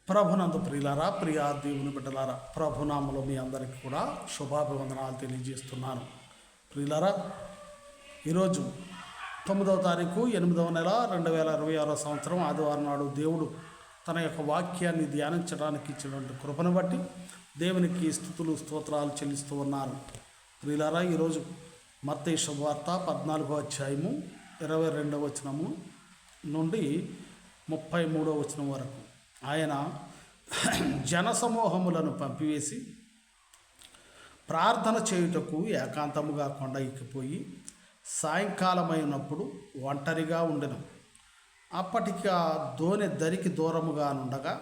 ప్రభునందు ప్రియులారా, ప్రియా దేవుని బిడ్డలారా, ప్రభునామలో మీ అందరికీ కూడా శుభాభివందనాలు తెలియజేస్తున్నాను. ప్రియులారా, ఈరోజు 9వ తారీఖు 8వ నెల 2026 సంవత్సరం ఆదివారం నాడు దేవుడు తన యొక్క వాక్యాన్ని ధ్యానించడానికి ఇచ్చినటువంటి కృపను బట్టి దేవునికి స్తుతులు స్తోత్రాలు చెల్లిస్తూ ఉన్నాను. ప్రియులారా, ఈరోజు మత్తయి శుభవార్త 14వ అధ్యాయము 22వ వచనము నుండి 33వ వచనం వరకు ఆయన జనసమూహములను పంపివేసి ప్రార్థన చేయుటకు ఏకాంతముగా కొండ ఎక్కిపోయి సాయంకాలమైనప్పుడు ఒంటరిగా ఉండెను. అప్పటికి ఆ దోణి దరికి దూరముగా నుండగా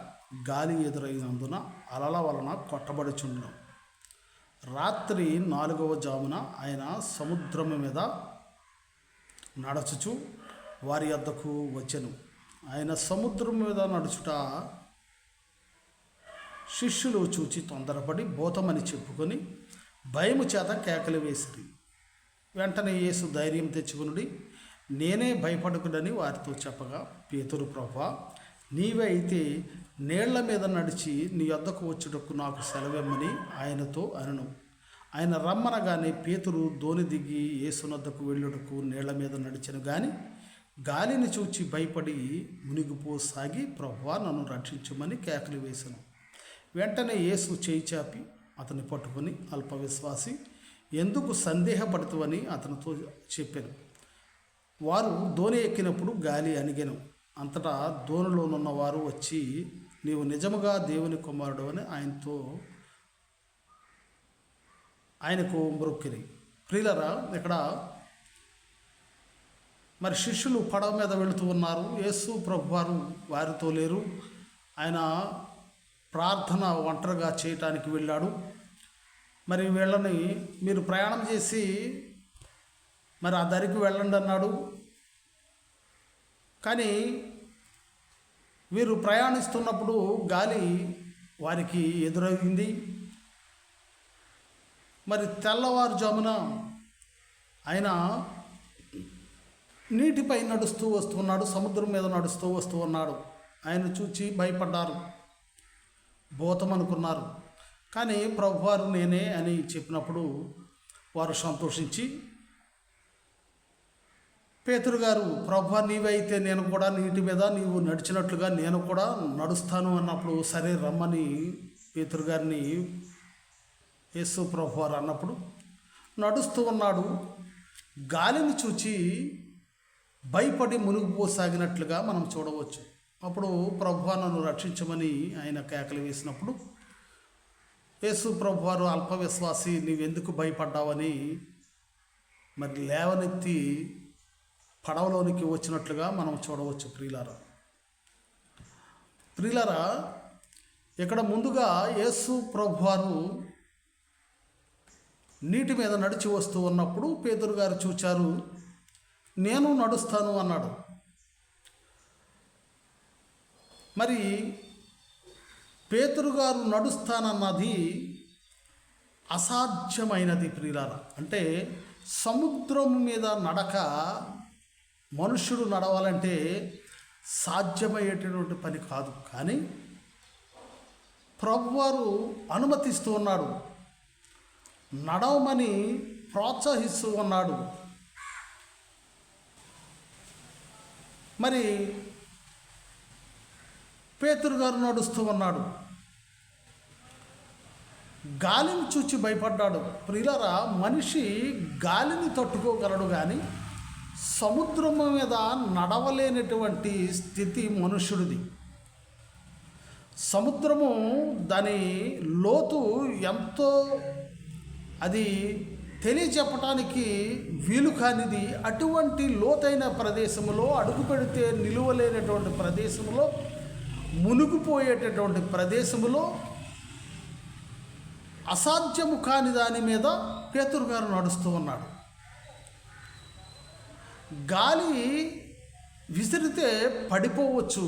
గాలి ఎదురైనందున అలల వలన కొట్టబడుచుండెను. రాత్రి 4వ జామున ఆయన సముద్రము మీద నడుచుచు వారి వద్దకు వచ్చెను. ఆయన సముద్రం మీద నడుచుట శిష్యులు చూచి తొందరపడి భూతమని చెప్పుకొని భయము చేత కేకలు వేసిరి. వెంటనే యేసు ధైర్యం తెచ్చుకునుడి, నేనే భయపడకుడని వారితో చెప్పగా, పేతురు, ప్రభువా, నీవే అయితే నీళ్ల మీద నడిచి నీ వద్దకు వచ్చుటకు నాకు సెలవిమ్మని ఆయనతో అనెను. ఆయన రమ్మనగానే పేతురు దోణి దిగి యేసునద్దకు వెళ్ళుటకు నీళ్ల మీద నడిచెను. కానీ గాలిని చూచి భయపడి మునిగిపోసాగి, ప్రభువా, నన్ను రక్షించమని కేకలు వేసెను. వెంటనే యేసు చేయి చాపి అతన్ని పట్టుకొని, అల్పవిశ్వాసి, ఎందుకు సందేహపడుతువని అతనితో చెప్పాను. వారు దోణి ఎక్కినప్పుడు గాలి అణిగెను. అంతటా దోణిలోనున్న వారు వచ్చి, నీవు నిజముగా దేవుని కుమారుడు అని ఆయనకు మ్రొక్కిరి. ప్రియులరా, ఇక్కడ మరి శిష్యులు పడవ మీద వెళుతూ ఉన్నారు. యేసు ప్రభువారు వారితో లేరు. ఆయన ప్రార్థన ఒంటరిగా చేయటానికి వెళ్ళాడు. మరి వీళ్ళని మీరు ప్రయాణం చేసి మరి ఆ దరికి వెళ్ళండి అన్నాడు. కానీ వీరు ప్రయాణిస్తున్నప్పుడు గాలి వారికి ఎదురైంది. మరి తెల్లవారుజామున ఆయన నీటిపై నడుస్తూ వస్తున్నాడు, సముద్రం మీద నడుస్తూ వస్తూ ఉన్నాడు. ఆయన చూచి భయపడ్డారు, భూతం అనుకున్నారు. కానీ ప్రభువారు నేనే అని చెప్పినప్పుడు వారు సంతోషించి, పేతురు గారు, ప్రభువా, నీవైతే నేను కూడా నీటి మీద నీవు నడిచినట్లుగా నేను కూడా నడుస్తాను అన్నప్పుడు, సరే రమ్మని పేతురు గారిని యేసు ప్రభువారు అన్నప్పుడు నడుస్తూ ఉన్నాడు. గాలిని చూచి భయపడి మునిగిపోసాగినట్లుగా మనం చూడవచ్చు. అప్పుడు ప్రభువా, నన్ను రక్షించమని ఆయన కేకలు వేసినప్పుడు యేసు ప్రభువారు, అల్పవిశ్వాసి, నీవెందుకు భయపడ్డావని మరి లేవనెత్తి పడవలోనికి వచ్చినట్లుగా మనం చూడవచ్చు. ప్రియులారా, ఇక్కడ ముందుగా యేసు ప్రభువారు నీటి మీద నడిచి వస్తూ ఉన్నప్పుడు పేతురు గారు చూచారు, నేను నడుస్తాను అన్నాడు. మరి పేతురు గారు నడుస్తానన్నది అసాధ్యమైనది. ప్రియులారా, అంటే సముద్రం మీద నడక మనుష్యుడు నడవాలంటే సాధ్యమయ్యేటటువంటి పని కాదు. కానీ ప్రభువారు అనుమతిస్తూ ఉన్నాడు, నడవమని ప్రోత్సహిస్తూ ఉన్నాడు. మరి పేతురు గారు నడుస్తూ ఉన్నాడు. గాలిని చూచి భయపడ్డాడు. ప్రియులారా, మనిషి గాలిని తట్టుకోగలడు, కానీ సముద్రం మీద నడవలేనటువంటి స్థితి మనుష్యుడిది. సముద్రము దాని లోతు ఎంతో అది తెలియచెప్పటానికి వీలు కానిది. అటువంటి లోతైన ప్రదేశంలో అడుగు పెడితే నిలువలేనటువంటి ప్రదేశంలో, మునిగిపోయేటటువంటి ప్రదేశంలో, అసాధ్యము కాని దాని మీద పేతురు గారు నడుస్తూ ఉన్నాడు. గాలి విసిరితే పడిపోవచ్చు.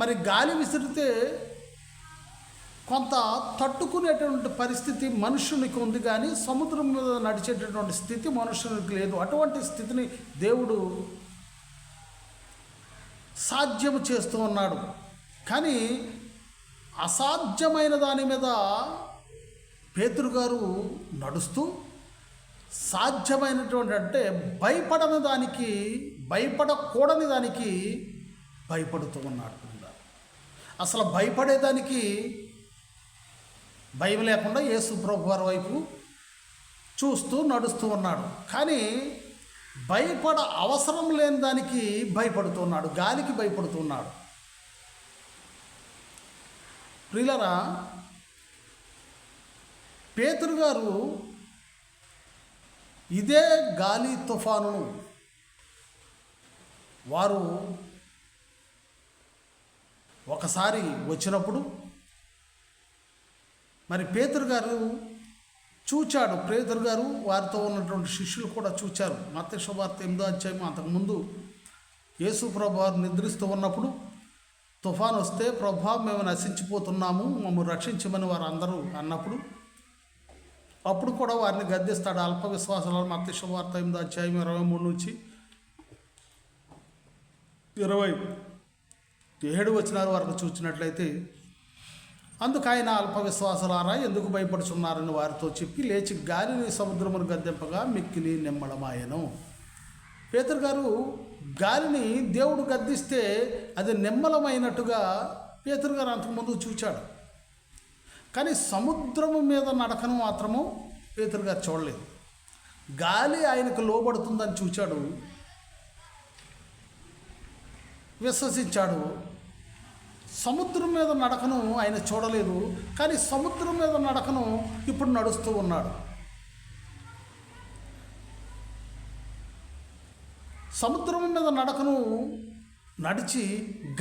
మరి గాలి విసిరితే కొంత తట్టుకునేటువంటి పరిస్థితి మనుషునికి ఉంది, కానీ సముద్రం మీద నడిచేటటువంటి స్థితి మనుషునికి లేదు. అటువంటి స్థితిని దేవుడు సాధ్యము చేస్తూ ఉన్నాడు. కానీ అసాధ్యమైన దాని మీద పేతురు గారు నడుస్తూ సాధ్యమైనటువంటి అంటే భయపడని దానికి, భయపడకూడని దానికి భయపడుతూ ఉన్నాడు. అసలు భయపడేదానికి భయం లేకుండా యేసు ప్రభు వారి వైపు చూస్తూ నడుస్తూ ఉన్నాడు. కానీ భయపడ అవసరం లేని దానికి భయపడుతున్నాడు, గాలికి భయపడుతున్నాడు. ప్రియులరా, పేతురు గారు ఇదే గాలి తుఫానును వారు ఒకసారి వచ్చినప్పుడు మరి పేతురు గారు చూచాడు. పేతురు గారు వారితో ఉన్నటువంటి శిష్యులు కూడా చూచారు. మత్తయి సువార్త 8వ అధ్యాయం. అంతకుముందు యేసు ప్రభు వారు నిద్రిస్తూ ఉన్నప్పుడు తుఫాను వస్తే, ప్రభా మేము నశించిపోతున్నాము, మమ్మల్ని రక్షించమని వారు అందరూ అన్నప్పుడు అప్పుడు కూడా వారిని గద్దిస్తాడు. అల్ప విశ్వాసాలను మత్తయి సువార్త 8వ అధ్యాయం 23 నుంచి 27 వచనాల వరకు చూసినట్లయితే, అందుకు ఆయన అల్ప విశ్వాసులారా ఎందుకు భయపడుచున్నారని వారితో చెప్పి లేచి గాలిని సముద్రమును గద్దెంపగా మిక్కిలి నిమ్మళమాయెను. పేతురు గారు గాలిని దేవుడు గద్దిస్తే అది నిమ్మలమైనట్టుగా పేతురు గారు అంతకుముందు చూచాడు. కానీ సముద్రము మీద నడకను మాత్రము పేతురు గారు చూడలేదు. గాలి ఆయనకు లోబడుతుందని చూచాడు, విశ్వసించాడు. సముద్రం మీద నడకను ఆయన చూడలేదు, కానీ సముద్రం మీద నడకను ఇప్పుడు నడుస్తూ ఉన్నాడు. సముద్రం మీద నడకను నడిచి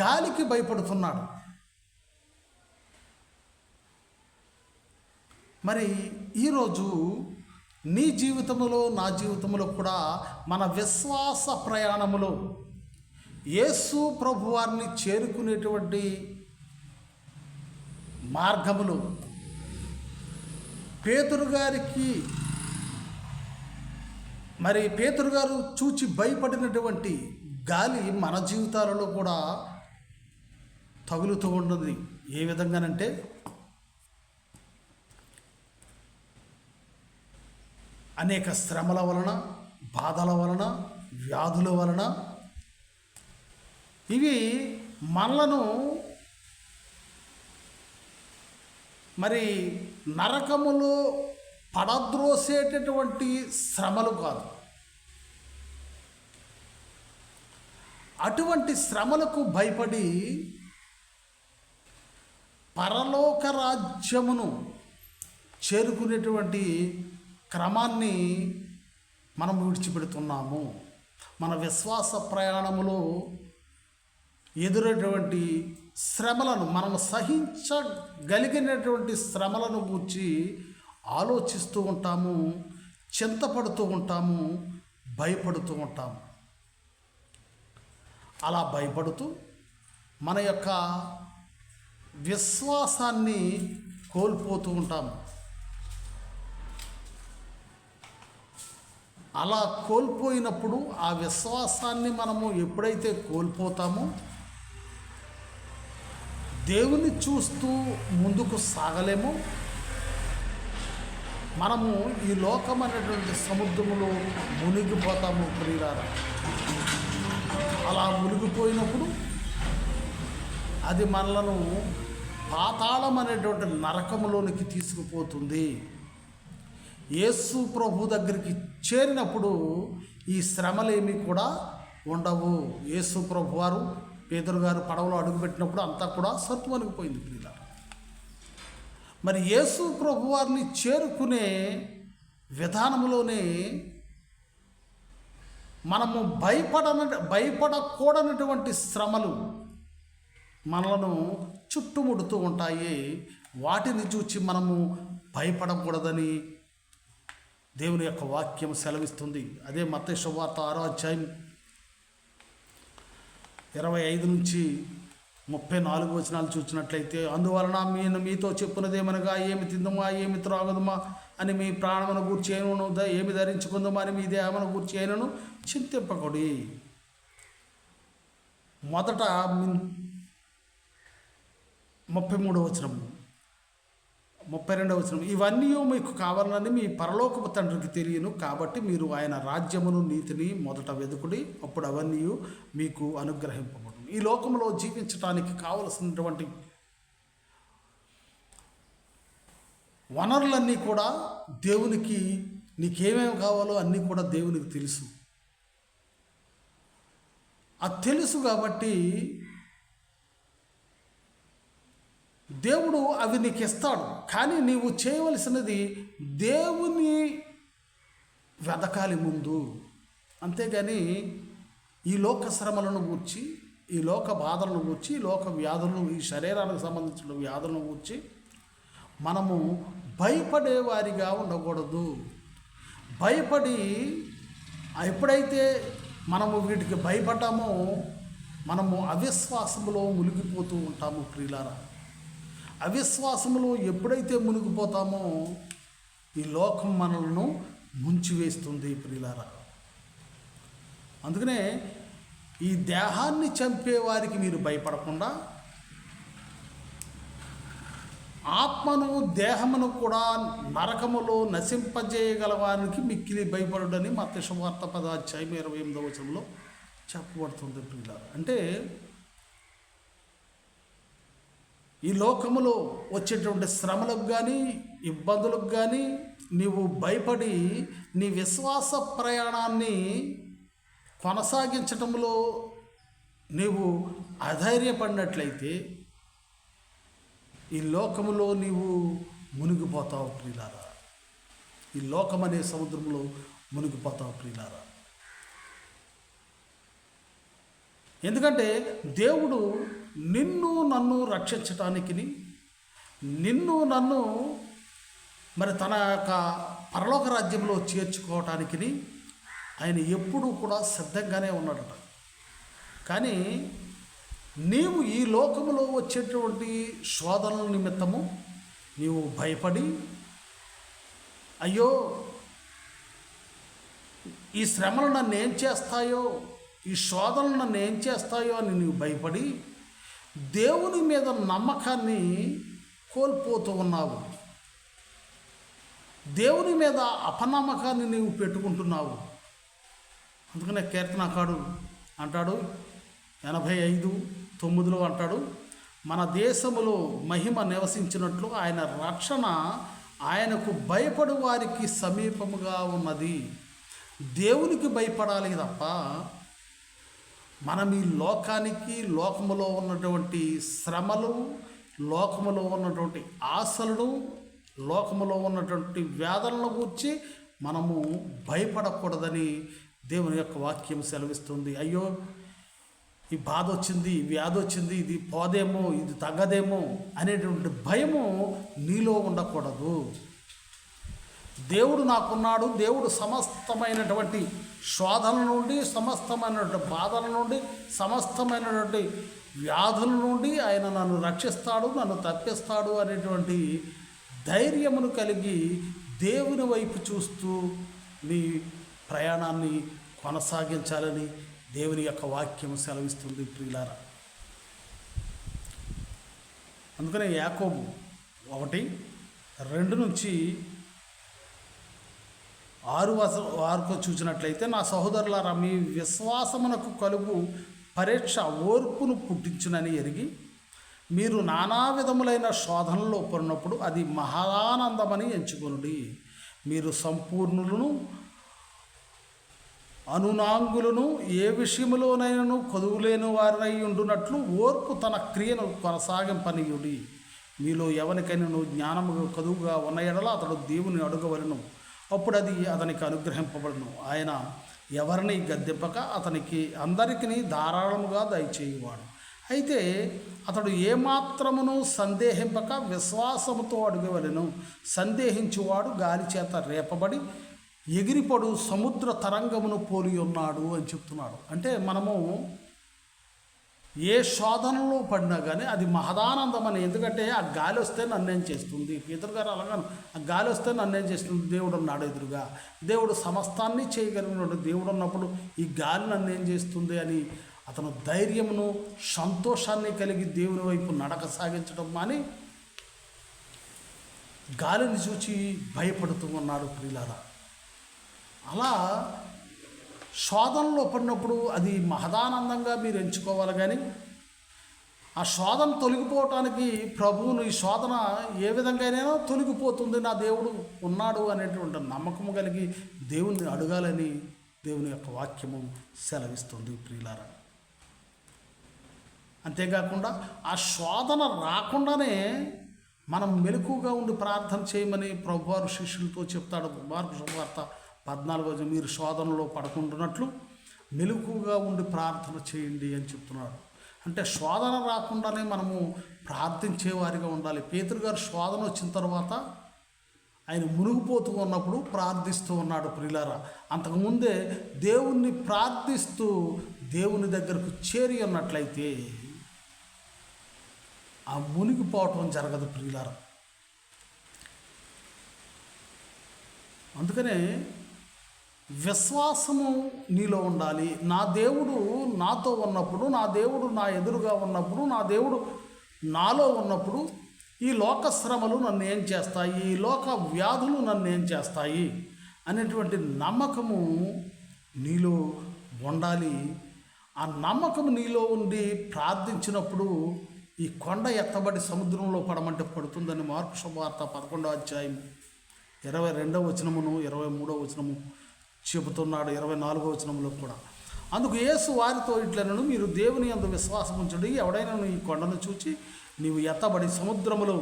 గాలికి భయపడుతున్నాడు. మరి ఈరోజు నీ జీవితంలో, నా జీవితంలో కూడా మన విశ్వాస ప్రయాణములో యేసు ప్రభువారిని చేరుకునేటువంటి మార్గములు పేతురు గారికి, మరి పేతురు గారు చూచి భయపడినటువంటి గాలి మన జీవితాలలో కూడా తగులుతూ ఉంటుంది. ఏ విధంగానంటే, అనేక శ్రమల వలన, బాధల వలన, వ్యాధుల వలన ఇవి మనలను మరి నరకములో పడద్రోసేటటువంటి శ్రమలు కాదు. అటువంటి శ్రమలకు భయపడి పరలోక రాజ్యమును చేరుకునేటువంటి క్రమాన్ని మనం విడిచిపెడుతున్నాము. మన విశ్వాస ప్రయాణములో ఎదురైనటువంటి శ్రమలను, మనం సహించగలిగినటువంటి శ్రమలను గూర్చి ఆలోచిస్తూ ఉంటాము, చింతపడుతూ ఉంటాము, భయపడుతూ ఉంటాము. అలా భయపడుతూ మన యొక్క విశ్వాసాన్ని కోల్పోతూ ఉంటాము. అలా కోల్పోయినప్పుడు ఆ విశ్వాసాన్ని మనము ఎప్పుడైతే కోల్పోతామో దేవుని చూస్తూ ముందుకు సాగలేము. మనము ఈ లోకమైనటువంటి సముద్రములో మునిగిపోతాము ప్రియులారా. అలా మునిగిపోయినప్పుడు అది మనలను పాతాళం అనేటువంటి నరకములోనికి తీసుకుపోతుంది. యేసు ప్రభు దగ్గరికి చేరినప్పుడు ఈ శ్రమలేమీ కూడా ఉండవు. యేసు ప్రభు వారు పేతురు గారు పడవలో అడుగుపెట్టినప్పుడు అంతా కూడా సత్తుమనిగిపోయింది ప్రియులారా. మరి యేసు ప్రభు వారిని చేరుకునే విధానంలోనే మనము భయపడకూడనటువంటి శ్రమలు మనలను చుట్టుముడుతూ ఉంటాయి. వాటిని చూచి మనము భయపడకూడదని దేవుని యొక్క వాక్యం సెలవిస్తుంది. అదే మత్తయి సువార్త 6వ అధ్యాయం 25 నుంచి 34 వచనాలు చూసినట్లయితే, అందువలన నేను మీతో చెప్పున్నదేమనగా, ఏమి తిందుమా, ఏమి త్రాగుదుమా అని మీ ప్రాణమును గూర్చి అయినను, ఏమి ధరించుకుందుమా అని మీ దేహమును గూర్చి అయినను చింతింపకుడి. మొదట 33వ వచనం, 32వ వచనం, ఇవన్నీ మీకు కావాలని మీ పరలోకపు తండ్రికి తెలియను, కాబట్టి మీరు ఆయన రాజ్యమును నీతిని మొదట వెదుకుడి, అప్పుడు అవన్నీ మీకు అనుగ్రహింపబడును. ఈ లోకంలో జీవించడానికి కావలసినటువంటి వనరులన్నీ కూడా దేవునికి, నీకేమేమి కావాలో అన్నీ కూడా దేవునికి తెలుసు. అది తెలుసు కాబట్టి దేవుడు అవి నీకు ఇస్తాడు. కానీ నీవు చేయవలసినది దేవుని వెదకాలి ముందు. అంతేగాని ఈ లోక శ్రమలను గూర్చి, ఈ లోక బాధలను గూర్చి, ఈ లోక వ్యాధులను, ఈ శరీరానికి సంబంధించిన వ్యాధులను గూర్చి మనము భయపడేవారిగా ఉండకూడదు. భయపడి ఎప్పుడైతే మనము వీటికి భయపడ్డామో మనము అవిశ్వాసములో మునిగిపోతూ ఉంటాము ప్రియులారా. అవిశ్వాసములో ఎప్పుడైతే మునిగిపోతామో ఈ లోకం మనలను ముంచివేస్తుంది ప్రియులారా. అందుకనే ఈ దేహాన్ని చంపే వారికి మీరు భయపడకుండా ఆత్మను దేహమును కూడా నరకములో నశింపజేయగలవానికి మిక్కిలి భయపడుడని మత్తయి సువార్త 10:28 వచనంలో చెప్పబడుతుంది ప్రియులారా. అంటే ఈ లోకములో వచ్చేటువంటి శ్రమలకు కానీ ఇబ్బందులకు కానీ నీవు భయపడి నీ విశ్వాస ప్రయాణాన్ని కొనసాగించటంలో నీవు అధైర్యపడినట్లయితే ఈ లోకములో నీవు మునిగిపోతావు ప్రియులారా. ఈ లోకమనే సముద్రంలో మునిగిపోతావు ప్రియులారా. ఎందుకంటే దేవుడు నిన్ను నన్ను రక్షించటానికి, నిన్ను నన్ను మరి తన యొక్క పరలోక రాజ్యంలో చేర్చుకోవటానికి ఆయన ఎప్పుడూ కూడా సిద్ధంగానే ఉన్నాడట. కానీ నీవు ఈ లోకములో వచ్చేటువంటి శోధనల నిమిత్తము నీవు భయపడి, అయ్యో ఈ శ్రమలు నన్ను ఏం చేస్తాయో, ఈ శోధనలు నన్ను ఏం చేస్తాయో అని నీవు భయపడి దేవుని మీద నమ్మకాన్ని కోల్పోతూ ఉన్నావు. దేవుని మీద అపనమ్మకాన్ని నీవు పెట్టుకుంటున్నావు. అందుకనే కీర్తనకారుడు అంటాడు 85:9 అంటాడు, మన దేశములో మహిమ నివసించినట్లు ఆయన రక్షణ ఆయనకు భయపడు వారికి సమీపముగా ఉన్నది. దేవునికి భయపడాలి తప్ప మనం ఈ లోకానికి, లోకములో ఉన్నటువంటి శ్రమలు, లోకములో ఉన్నటువంటి ఆశలను, లోకములో ఉన్నటువంటి వ్యాధులను గురించి మనము భయపడకూడదని దేవుని యొక్క వాక్యం సెలవిస్తుంది. అయ్యో ఈ బాధ వచ్చింది, ఈ వ్యాధి వచ్చింది, ఇది పోదేమో, ఇది తగ్గదేమో అనేటువంటి భయము నీలో ఉండకూడదు. దేవుడు నాకున్నాడు, దేవుడు సమస్తమైనటువంటి శోధనల నుండి, సమస్తమైనటువంటి బాధల నుండి, సమస్తమైనటువంటి వ్యాధుల నుండి ఆయన నన్ను రక్షిస్తాడు, నన్ను తప్పిస్తాడు అనేటువంటి ధైర్యమును కలిగి దేవుని వైపు చూస్తూ నీ ప్రయాణాన్ని కొనసాగించాలని దేవుని యొక్క వాక్యం సెలవిస్తుంది ప్రియులారా. అందుకనే యాకోబు 1:2-6 చూసినట్లయితే, నా సహోదరులారా, మీ విశ్వాసమునకు కలుగు పరీక్ష ఓర్పును పుట్టించునని ఎరిగి మీరు నానా విధములైన శోధనలో పడినప్పుడు అది మహానందమని ఎంచుకొనుడి. మీరు సంపూర్ణులను, అనునాంగులను, ఏ విషయములోనైనను కొదువులేని వారినై ఉండునట్లు ఓర్పు తన క్రియను కొనసాగింపనీయుడి. మీలో ఎవరికైనా జ్ఞానము కదువుగా ఉన్న ఎడల అతడు దేవుని అడుగవలను, అప్పుడు అది అతనికి అనుగ్రహింపబడును. ఆయన ఎవరిని గద్దెంపక అతనికి అందరికీ ధారాళముగా దయచేయువాడు. అయితే అతడు ఏమాత్రమును సందేహింపక విశ్వాసముతో అడుగవలెను. సందేహించువాడు గాలి చేత రేపబడి ఎగిరిపడు సముద్ర తరంగమును పోలి ఉన్నాడు అని చెప్తున్నాడు. అంటే మనము ఏ శోధనలో పడినా కానీ అది మహదానందమని. ఎందుకంటే ఆ గాలి వస్తే నన్నేం చేస్తుంది, ఎదురుగారు అలాగాను, ఆ గాలి వస్తే నన్నేం చేస్తుంది, దేవుడు ఉన్నాడు ఎదురుగా, దేవుడు సమస్తాన్ని చేయగలిగినాడు, దేవుడు ఉన్నప్పుడు ఈ గాలి నన్నేం చేస్తుంది అని అతను ధైర్యమును సంతోషాన్ని కలిగి దేవుని వైపు నడక సాగించడం మాని గాలిని చూచి భయపడుతూ ఉన్నాడు ప్రియులారా. అలా శోధనలో పడినప్పుడు అది మహదానందంగా మీరు ఎంచుకోవాలి. కానీ ఆ శోధన తొలగిపోవటానికి ప్రభువును ఈ శోధన ఏ విధంగానైనా తొలగిపోతుంది, నా దేవుడు ఉన్నాడు అనేటువంటి నమ్మకము కలిగి దేవుణ్ణి అడగాలని దేవుని యొక్క వాక్యము సెలవిస్తుంది ప్రియులారా. అంతేకాకుండా ఆ శోధన రాకుండానే మనం మెలకుగా ఉండి ప్రార్థన చేయమని ప్రభువారు శిష్యులతో చెప్తాడు. మార్కు సువార్త 14 మీరు శోధనలో పడకుండానట్లు మెలకుగా ఉండి ప్రార్థన చేయండి అని చెప్తున్నాడు. అంటే శోధన రాకుండానే మనము ప్రార్థించేవారిగా ఉండాలి. పేతురు గారు శోధన వచ్చిన తర్వాత ఆయన మునిగిపోతూ ఉన్నప్పుడు ప్రార్థిస్తూ ఉన్నాడు ప్రియులారా. అంతకుముందే దేవుణ్ణి ప్రార్థిస్తూ దేవుని దగ్గరకు చేరి ఉన్నట్లయితే ఆ మునిగిపోవటం జరగదు ప్రియులారా. అందుకనే విశ్వాసము నీలో ఉండాలి. నా దేవుడు నాతో ఉన్నప్పుడు, నా దేవుడు నా ఎదురుగా ఉన్నప్పుడు, నా దేవుడు నాలో ఉన్నప్పుడు ఈ లోక శ్రమలు నన్ను ఏం చేస్తాయి, ఈ లోక వ్యాధులు నన్ను ఏం చేస్తాయి అనేటువంటి నమ్మకము నీలో ఉండాలి. ఆ నమ్మకం నీలో ఉండి ప్రార్థించినప్పుడు ఈ కొండ ఎత్తబడి సముద్రంలో పడమంటే పడుతుందని మార్కు సువార్త 11వ అధ్యాయం 22వ వచనమును 23వ వచనము చెబుతున్నాడు. 24వ వచనంలో కూడా. అందుకు యేసు వారితో ఇట్లనను, మీరు దేవుని యందు విశ్వాసం ఉంచుడి. ఎవడైనా ఈ కొండను చూచి నీవు ఎత్తబడి సముద్రములో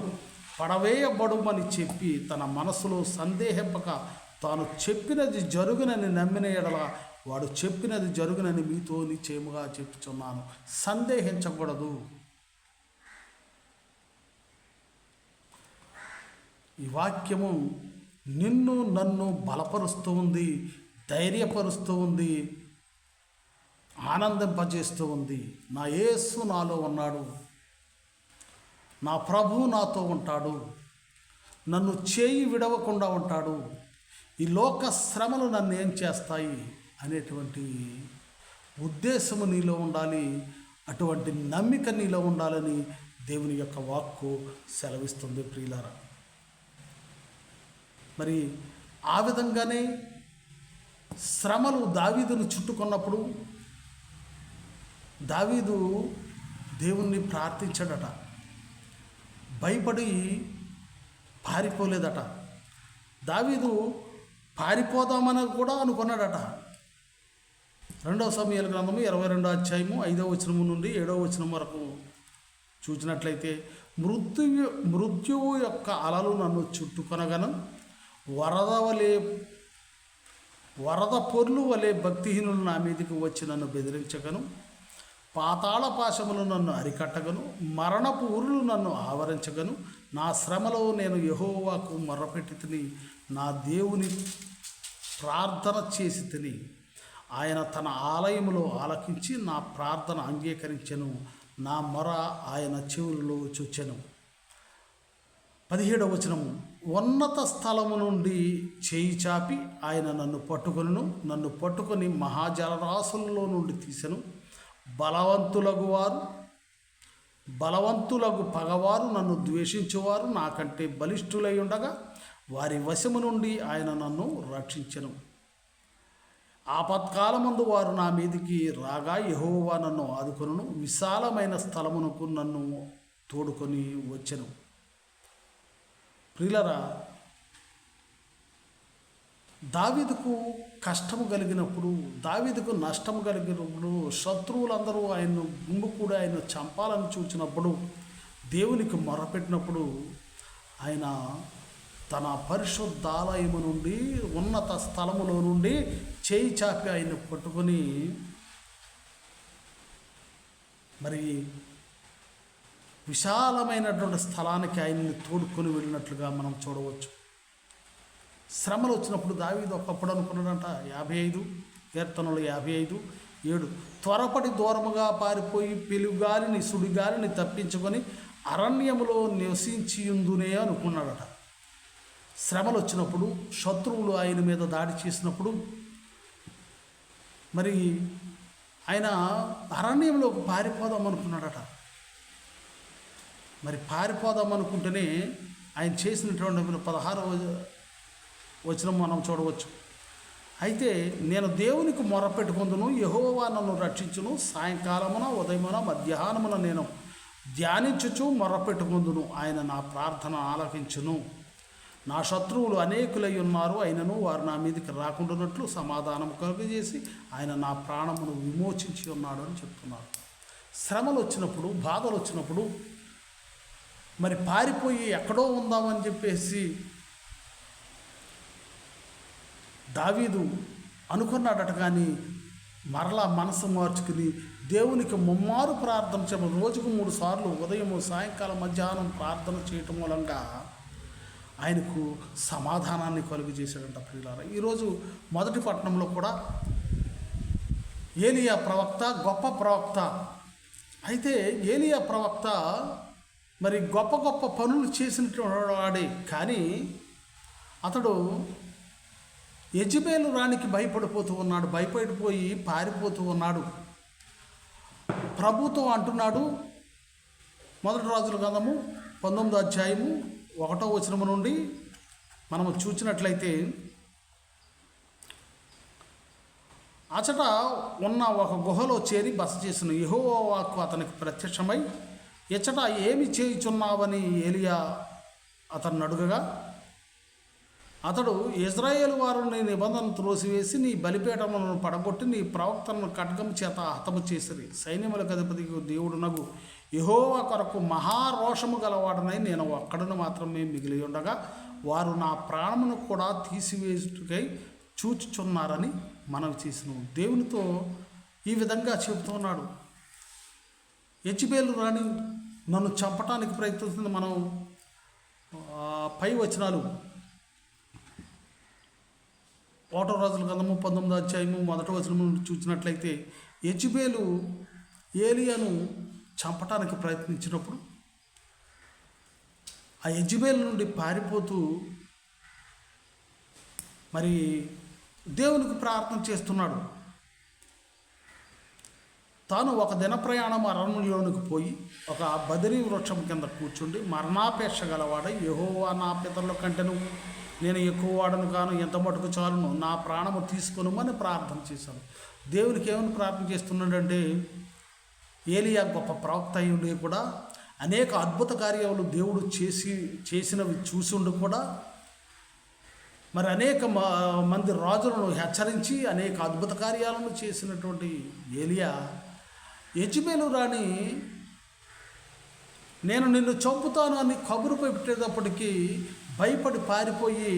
పడవేయబడుమని చెప్పి తన మనసులో సందేహింపక తాను చెప్పినది జరుగునని నమ్మిన ఎడల వాడు చెప్పినది జరుగునని మీతో నిశ్చయముగా చెప్పుచున్నాను. సందేహించకూడదు. ఈ వాక్యము నిన్ను నన్ను బలపరుస్తూ ఉంది, ధైర్యపరుస్తూ ఉంది, ఆనందింపజేస్తూ ఉంది. నా యేసు నాలో ఉన్నాడు, నా ప్రభువు నాతో ఉంటాడు, నన్ను చేయి విడవకుండా ఉంటాడు, ఈ లోక శ్రమలు నన్ను ఏం చేస్తాయి అనేటువంటి ఉద్దేశము నీలో ఉండాలి. అటువంటి నమ్మిక నీలో ఉండాలని దేవుని యొక్క వాక్కు సెలవిస్తుంది ప్రియులారా. మరి ఆ విధంగానే శ్రమలు దావీదును చుట్టుకున్నప్పుడు దావీదు దేవుణ్ణి ప్రార్థించాడట, భయపడి పారిపోలేదట. దావీదు పారిపోదామని కూడా అనుకున్నాడట. 2వ సమూయేలు గ్రంథము 22వ అధ్యాయము 5వ వచనము నుండి 7వ వచనం వరకు చూసినట్లయితే, మృత్యువు యొక్క అలలు నన్ను చుట్టుకొనగను, వరద పొర్లు వలె భక్తిహీనులు నా మీదకి వచ్చి నన్ను బెదిరించగను, పాతాళ పాశములు నన్ను అరికట్టగను, మరణపు ఊరులు నన్ను ఆవరించగను. నా శ్రమలో నేను యెహోవాకు మొర్రపెట్టి తిని, నా దేవుని ప్రార్థన చేసి తిని, ఆయన తన ఆలయములో ఆలకించి నా ప్రార్థన అంగీకరించెను, నా మొర ఆయన చెవులలో చొచ్చెను. 17వ వచనము, ఉన్నత స్థలము నుండి చేయి చాపి ఆయన నన్ను పట్టుకొని మహాజలరాశులలో నుండి తీసెను. బలవంతులకు పగవారు నన్ను ద్వేషించువారు నాకంటే బలిష్ఠులై ఉండగా వారి వశము నుండి ఆయన నన్ను రక్షించెను. ఆపత్కాలమందు వారు నా మీదికి రాగా యెహోవా నన్ను ఆదుకొనును, విశాలమైన స్థలమునకు నన్ను తోడుకొని వచ్చెను. ప్రియులరా, దావీదుకు కష్టము కలిగినప్పుడు, దావీదుకు నష్టము కలిగినప్పుడు, శత్రువులందరూ ఆయన్ను గుంపుకూడి ఆయన్ను చంపాలని చూచినప్పుడు, దేవునికి మొరపెట్టినప్పుడు ఆయన తన పరిశుద్ధాలయము నుండి, ఉన్నత స్థలములో నుండి చేయి చాపి ఆయన్ని పట్టుకొని మరి విశాలమైనటువంటి స్థలానికి ఆయన్ని తోడుకొని వెళ్ళినట్లుగా మనం చూడవచ్చు. శ్రమలు వచ్చినప్పుడు దావీదు ఒకప్పుడు అనుకున్నాడంట, 55 కీర్తనలు 55:7, త్వరపడి దూరముగా పారిపోయి పెలుగాలిని సుడిగాలిని తప్పించుకొని అరణ్యములో నివసించియుందునే అనుకున్నాడట. శ్రమలు వచ్చినప్పుడు, శత్రువులు ఆయన మీద దాడి చేసినప్పుడు, మరి ఆయన అరణ్యంలోకి పారిపోదాం అనుకున్నాడట. మరి పారిపోదాం అనుకుంటేనే ఆయన చేసినటువంటి 16వ వచనం మనం చూడవచ్చు. అయితే నేను దేవునికి మొరపెట్టుకుందును, యెహోవా నన్ను రక్షించును, సాయంకాలమున ఉదయమున మధ్యాహ్నమున నేను ధ్యానించుచు మొరపెట్టుకుందును, ఆయన నా ప్రార్థన ఆలకించును. నా శత్రువులు అనేకులై ఉన్నారు, అయినను వారు నా మీదకి రాకుండానట్లు సమాధానం కలుగజేసి ఆయన నా ప్రాణమును విమోచించి ఉన్నాడు అని చెప్తున్నారు. శ్రమలు వచ్చినప్పుడు, బాధలు వచ్చినప్పుడు మరి పారిపోయి ఎక్కడో ఉందామని చెప్పేసి దావీదు అనుకున్నాడట. కానీ మరలా మనసు మార్చుకుని దేవునికి ముమ్మారు ప్రార్థన చేయడం, రోజుకు 3 సార్లు ఉదయం సాయంకాలం మధ్యాహ్నం ప్రార్థన చేయటం మూలంగా ఆయనకు సమాధానాన్ని కలుగు చేశాడంట. ప్రియులారా, ఈరోజు మొదటి పట్టణంలో కూడా ఏలియా ప్రవక్త గొప్ప ప్రవక్త. అయితే ఏలియా ప్రవక్త మరి గొప్ప గొప్ప పనులు చేసినటువంటి వాడే, కానీ అతడు యెజెబెలు రాణికి భయపడిపోతూ ఉన్నాడు, భయపడిపోయి పారిపోతూ ఉన్నాడు. ప్రభుతో అంటున్నాడు, మొదటి రాజుల గ్రంథము 19వ అధ్యాయము 1వ వచనము నుండి మనము చూసినట్లయితే, అచట ఉన్న ఒక గుహలో చేరి బస చేసిన యెహోవా వాక్కు అతనికి ప్రత్యక్షమై, ఇచ్చట ఏమి చేయుచున్నావని ఏలియా అతన్ని అడుగగా, అతడు ఇజ్రాయేలు వారిని నిబంధన త్రోసివేసి నీ బలిపీఠములను పడగొట్టి నీ ప్రవక్తలను ఖడ్గం చేత హతము చేసిరి. సైన్యములకు అధిపతికి దేవుడునగు యెహోవా కొరకు మహారోషము గలవాడనై నేను ఒక్కడిని మాత్రమే మిగిలి ఉండగా వారు నా ప్రాణమును కూడా తీసివేయుటకై చూచుచున్నారని మనం చేసిన దేవునితో ఈ విధంగా చెబుతున్నాడు. యెజెబెలు రాణి నన్ను చంపటానికి ప్రయత్నిస్తుంది. మనం పై వచనాలు 1వ రాజుల గ్రంథము 19వ అధ్యాయము 1వ వచనము చూసినట్లయితే, యెజెబెలు ఏలియాను చంపటానికి ప్రయత్నించినప్పుడు ఆ యెజెబెలు నుండి పారిపోతూ మరి దేవునికి ప్రార్థన చేస్తున్నాడు. తాను ఒక దిన ప్రయాణం అరణ్యంలోనికి పోయి ఒక బదరీ వృక్షం కింద కూర్చుండి మరణాపేక్ష గలవాడై, యెహోవా నా పితరుల కంటెను నేను ఎక్కువ వాడను కాను, ఎంత మటుకు చాలును, నా ప్రాణము తీసుకొనుమని ప్రార్థన చేశాను. దేవునికి ఏమని ప్రార్థన చేస్తున్నాడంటే, ఏలియా గొప్ప ప్రవక్త అయి ఉండి కూడా అనేక అద్భుత కార్యాలు దేవుడు చేసినవి చూసి ఉండి కూడా మరి అనేక మంది రాజులను హెచ్చరించి అనేక అద్భుత కార్యాలను చేసినటువంటి ఏలియా యెజెబెలు రాణి నేను నిన్ను చంపుతాను అని కబురు పెట్టేటప్పటికీ భయపడి పారిపోయి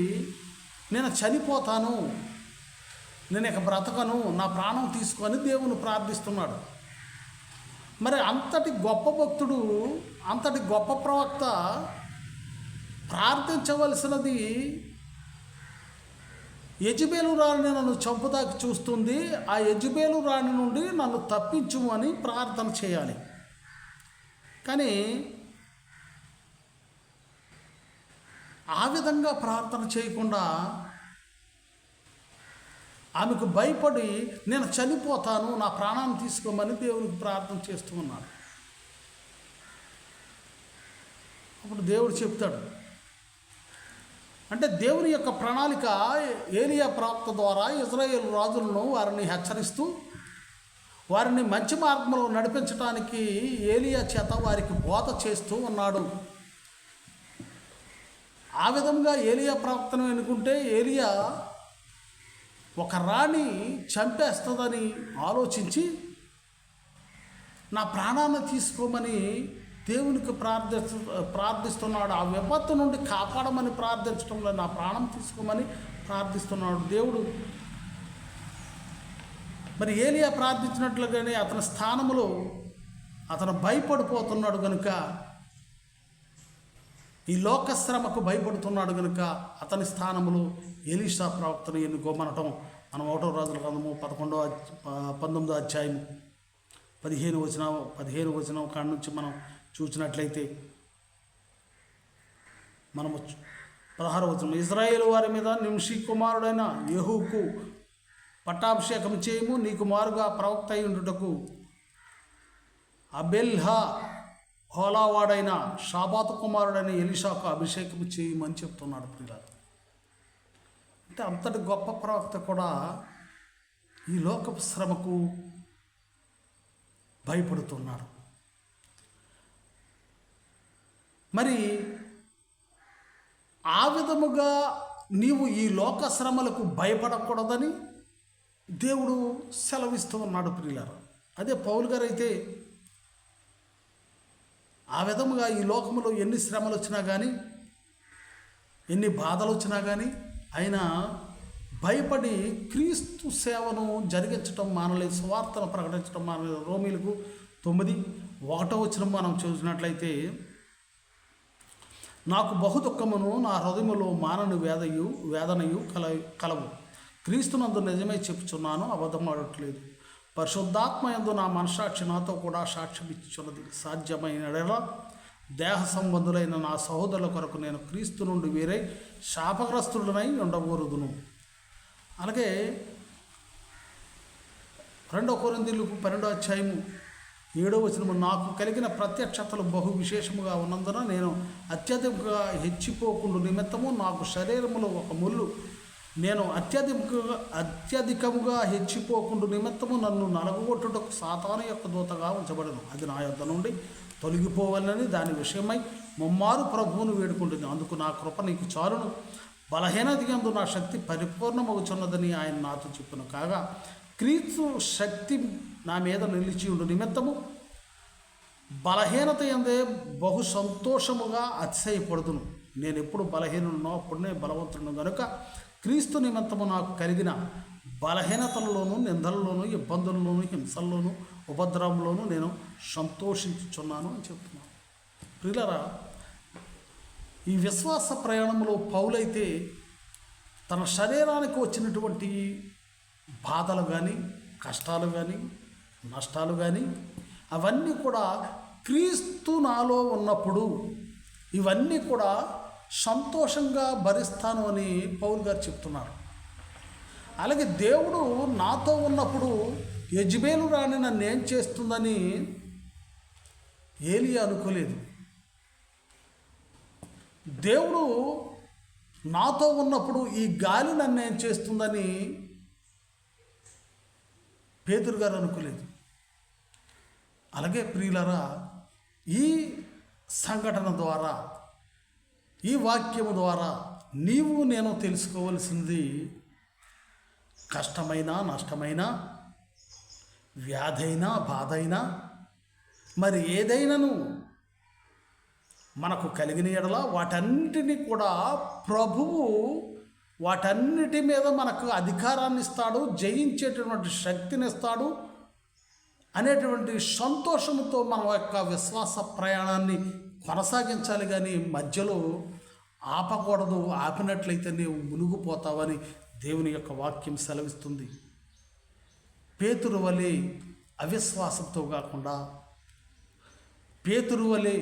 నేను చనిపోతాను, నేను ఇక బ్రతకను, నా ప్రాణం తీసుకొని దేవుని ప్రార్థిస్తున్నాడు. మరి అంతటి గొప్ప భక్తుడు, అంతటి గొప్ప ప్రవక్త ప్రార్థించవలసినది యెజెబెలు రాణి నన్ను చంపుతాకి చూస్తుంది, ఆ యెజెబెలు రాణి నుండి నన్ను తప్పించు అని ప్రార్థన చేయాలి. కానీ ఆ విధంగా ప్రార్థన చేయకుండా ఆమెకు భయపడి నేను చనిపోతాను, నా ప్రాణాన్ని తీసుకోమని దేవునికి ప్రార్థన చేస్తూ ఉన్నాడు. అప్పుడు దేవుడు చెప్తాడు, అంటే దేవుని యొక్క ప్రణాళిక ఏలియా ప్రవక్త ద్వారా ఇజ్రాయేలు రాజులను వారిని హెచ్చరిస్తూ వారిని మంచి మార్గంలో నడిపించడానికి ఏలియా చేత వారికి బోధ చేస్తూ ఉన్నాడు. ఆ విధంగా ఏలియా ప్రవక్తను ఎన్నుకుంటే ఏలియా ఒక రాణి చంపేస్తుందని ఆలోచించి నా ప్రాణాన్ని తీసుకోమని దేవునికి ప్రార్థిస్తున్నాడు. ఆ విపత్తు నుండి కాపాడమని ప్రార్థించడంలో నా ప్రాణం తీసుకోమని ప్రార్థిస్తున్నాడు. దేవుడు మరి ఏలియా ప్రార్థించినట్లుగానే అతని స్థానంలో అతను భయపడిపోతున్నాడు కనుక, ఈ లోకశ్రమకు భయపడుతున్నాడు కనుక అతని స్థానంలో ఎలీషా ప్రవక్తను ఎన్నుకోమనటం మనం 1వ రాజుల గ్రంథము 19వ అధ్యాయం 15వ వచనం కాడి నుంచి మనం చూసినట్లయితే మనము 16వ వచనం, ఇజ్రాయేలు వారి మీద నింషి కుమారుడైన యెహూకు పట్టాభిషేకం చేయము, నీకు మారుగా ప్రవక్త అయి ఉండుటకు అబెల్హా హోలావాడైన షాబాతు కుమారుడైన ఎలీషాకు అభిషేకం చేయమని చెప్తున్నాడు ప్రియులారా. అంటే అంతటి గొప్ప ప్రవక్త కూడా ఈ లోకపు శ్రమకు భయపడుతున్నాడు. మరి ఆ విధముగా నీవు ఈ లోక శ్రమలకు భయపడకూడదని దేవుడు సెలవిస్తూ ఉన్నాడు ప్రియులారా. అదే పౌలు గారు అయితే ఆ విధముగా ఈ లోకములో ఎన్ని శ్రమలు వచ్చినా కానీ, ఎన్ని బాధలు వచ్చినా కానీ ఆయన భయపడి క్రీస్తు సేవను జరిగించడం మానలేదు, సువార్తను ప్రకటించడం మానలేదు. రోమీలకు 9:1 మనం చూసినట్లయితే, నాకు బహు దుఃఖమును నా హృదయములో మానని వేదనయు కలవు. క్రీస్తునందు నిజమే చెప్పుచున్నాను, అబద్ధమాడట్లేదు. పరిశుద్ధాత్మ యందు నా మనస్సాక్షి నాతో కూడా సాక్ష్యం ఇచ్చుచున్నది. సాధ్యమైన దేహ సంబంధులైన నా సహోదరుల కొరకు నేను క్రీస్తు నుండి వేరే శాపగ్రస్తుడనై ఉండకూడదును. అలాగే 2 కొరింథీయులకు 12:7 నాకు కలిగిన ప్రత్యక్షతలు బహు విశేషముగా ఉన్నందున నేను అత్యధికంగా హెచ్చిపోకుండా నిమిత్తము నాకు శరీరములో ఒక ముళ్ళు, నేను అత్యధికముగా హెచ్చిపోకుండా నిమిత్తము నన్ను నలగొట్టుటకు సాతాను యొక్క దూతగా ఉంచబడను. అది నా యొద్ద నుండి తొలగిపోవాలని దాని విషయమై ముమ్మారు ప్రభువును వేడుకుంటుంది. అందుకు నా కృప నీకు చాలును, బలహీనతయందు నా శక్తి పరిపూర్ణమవుచున్నదని ఆయన నాతో చెప్పును. కాగా క్రీస్తు శక్తి నా మీద నిలిచి ఉండు నిమిత్తము బలహీనత ఎందే బహు సంతోషముగా అతిశయపడుదును. నేను ఎప్పుడు బలహీనున్నో అప్పుడునే బలవంతుడును గనుక క్రీస్తు నిమిత్తము నాకు కలిగిన బలహీనతలలోను, నిందలలోను, ఇబ్బందుల్లోను, హింసల్లోను, ఉపద్రవంలోను నేను సంతోషించుచున్నాను అని చెప్తున్నాను. ప్రియులారా, ఈ విశ్వాస ప్రయాణంలో పౌలైతే తన శరీరానికి వచ్చినటువంటి బాధలు కానీ, కష్టాలు కానీ, నష్టాలు కానీ అవన్నీ కూడా క్రీస్తు నాలో ఉన్నప్పుడు ఇవన్నీ కూడా సంతోషంగా భరిస్తాను అని పౌలు గారు చెప్తున్నారు. అలాగే దేవుడు నాతో ఉన్నప్పుడు యెజబెలు రాణి నన్ను ఏం చేస్తుందని ఏలియా అనుకోలేదు. దేవుడు నాతో ఉన్నప్పుడు ఈ గాలి నన్ను ఏం చేస్తుందని పేతురు గారు అనుకోలేదు. అలాగే ప్రియులరా, ఈ సంఘటన ద్వారా, ఈ వాక్యము ద్వారా నీవు నేను తెలుసుకోవలసింది, కష్టమైనా, నష్టమైనా, వ్యాధైనా, బాధైనా, మరి ఏదైనాను మనకు కలిగిన ఎడల వాటన్నిటినీ కూడా ప్రభువు వాటన్నిటి మీద మనకు అధికారాన్ని ఇస్తాడు, జయించేటటువంటి శక్తిని ఇస్తాడు అనేటువంటి సంతోషంతో మన యొక్క విశ్వాస ప్రయాణాన్ని కొనసాగించాలి. కానీ మధ్యలో ఆపకూడదు. ఆపినట్లయితే నీవు మునిగిపోతావని దేవుని యొక్క వాక్యం సెలవిస్తుంది. పేతురు వలె అవిశ్వాసంతో కాకుండా, పేతురు వలె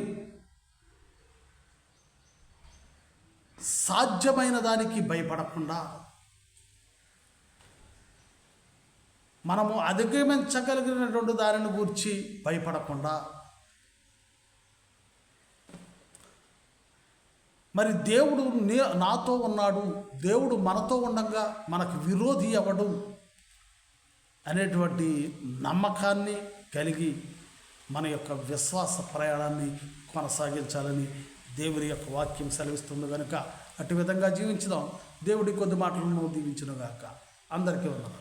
సాధ్యమైన దానికి భయపడకుండా, మనము అధిగమించగలిగినటువంటి దానిని గూర్చి భయపడకుండా, మరి దేవుడు నాతో ఉన్నాడు, దేవుడు మనతో ఉండగా మనకు విరోధి ఎవడు అనేటువంటి నమ్మకాన్ని కలిగి మన యొక్క విశ్వాస ప్రయాణాన్ని కొనసాగించాలని దేవుని యొక్క వాక్యం సెలవిస్తుంది కనుక అటు విధంగా జీవించుదాం. దేవుడి కొద్ది మాటలను దీవించునుగాక. అందరికీ వందనాలు.